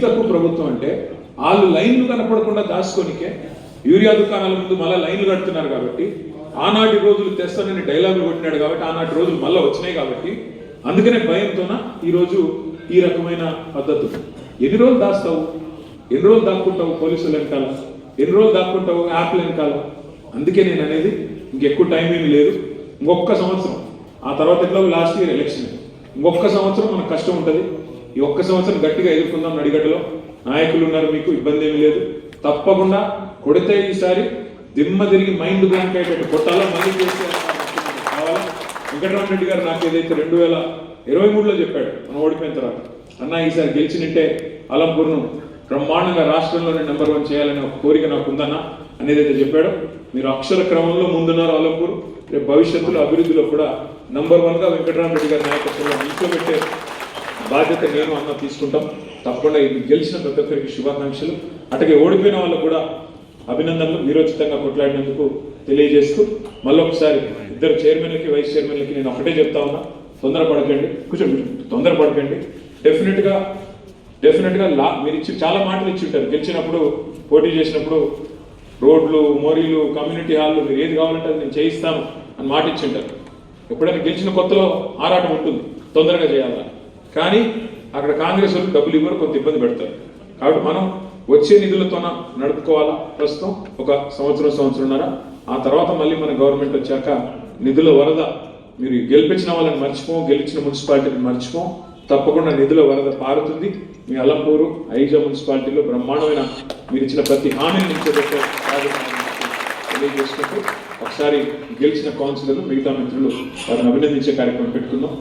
తక్కువ ప్రభుత్వం అంటే వాళ్ళు లైన్లు కనపడకుండా దాచుకోనికే యూరియా దుకాణాల ముందు మళ్ళీ లైన్లు కడుతున్నారు కాబట్టి ఆనాటి రోజులు తెస్తానని డైలాగులు కొట్టినాడు కాబట్టి ఆనాటి రోజులు మళ్ళీ వచ్చినాయి కాబట్టి అందుకనే భయంతోన ఈరోజు ఈ రకమైన పద్ధతులు. ఎన్ని రోజులు దాస్తావు, ఎన్ని రోజులు దాక్కుంటావు పోలీసులు వెనకాల, ఎన్ని రోజులు దాక్కుంటావు యాప్ల వెనకాల. అందుకే నేను అనేది ఇంకెక్కువ టైం ఏమి లేదు, ఇంకొక సంవత్సరం, ఆ తర్వాత ఎట్లా లాస్ట్ ఇయర్ ఎలక్షన్, ఇంకొక సంవత్సరం మనకు కష్టం ఉంటుంది. ఈ ఒక్క సంవత్సరం గట్టిగా ఎదుర్కొందాం. నడిగడ్డలో నాయకులు ఉన్నారు, మీకు ఇబ్బంది ఏమి లేదు. తప్పకుండా కొడితే ఈసారి దిమ్మ తిరిగి మైండ్ బ్లాంక్ అయ్యేటట్టు కొట్టాలా. మళ్ళీ కావాలా. వెంకటరామరెడ్డి గారు నాకు ఏదైతే 2023లో చెప్పాడు మనం ఓడిపోయిన తర్వాత, అన్న ఈసారి గెలిచినట్టే అలంపూర్ను బ్రహ్మాండంగా రాష్ట్రంలోనే నెంబర్ 1 చేయాలనే ఒక కోరిక నాకు ఉందన్న అనేదైతే చెప్పాడో, మీరు అక్షర క్రమంలో ముందున్నారు. అలంపూర్ రేపు భవిష్యత్తులో అభివృద్ధిలో కూడా నెంబర్ 1గా వెంకటరామరెడ్డి గారి నాయకత్వంలో నిల్చోబెట్టే బాధ్యత నేను అన్న తీసుకుంటాం. తప్పకుండా ఇది గెలిచిన ప్రతి ఒక్కరికి శుభాకాంక్షలు. అట్లాగే ఓడిపోయిన వాళ్ళకు కూడా అభినందనలు, వీరోచితంగా కొట్లాడినందుకు తెలియజేస్తూ మళ్ళొకసారి ఇద్దరు చైర్మన్లకి వైస్ చైర్మన్లకి నేను ఒకటే చెప్తా ఉన్నా, తొందరపడకండి, కూర్చోండి, తొందరపడకండి. డెఫినెట్గా మీరు ఇచ్చి చాలా మాటలు ఇచ్చి ఉంటారు. గెలిచినప్పుడు పోటీ చేసినప్పుడు రోడ్లు, మోరీలు, కమ్యూనిటీ హాల్లు, మీరు ఏది కావాలంటే అది నేను చేయిస్తాను అని మాట ఇచ్చి ఉంటారు. ఎప్పుడైనా గెలిచిన కొత్తలో ఆరాటం ఉంటుంది తొందరగా చేయాలని, కానీ అక్కడ కాంగ్రెస్ వాళ్ళు డబ్బులు ఇవ్వరు, కొంత ఇబ్బంది పెడతారు. కాబట్టి మనం వచ్చే నిధులతోన నడుపుకోవాలా. ప్రస్తుతం ఒక సంవత్సరంన్నర, ఆ తర్వాత మళ్ళీ మన గవర్నమెంట్ వచ్చాక నిధుల వరద, మీరు గెలిపించిన వాళ్ళని మర్చిపోం, గెలిచిన మున్సిపాలిటీని మర్చిపోం. తప్పకుండా నిధుల వరద పారుతుంది. మీ అలంపూరు ఐజా మున్సిపాలిటీలో బ్రహ్మాండమైన మీరు ఇచ్చిన ప్రతి హామీని నిలిచిపెట్టే తెలియజేసుకుంటూ ఒకసారి గెలిచిన కౌన్సిలర్లు, మిగతా మిత్రులు వారిని అభినందించే కార్యక్రమం పెట్టుకుందాం.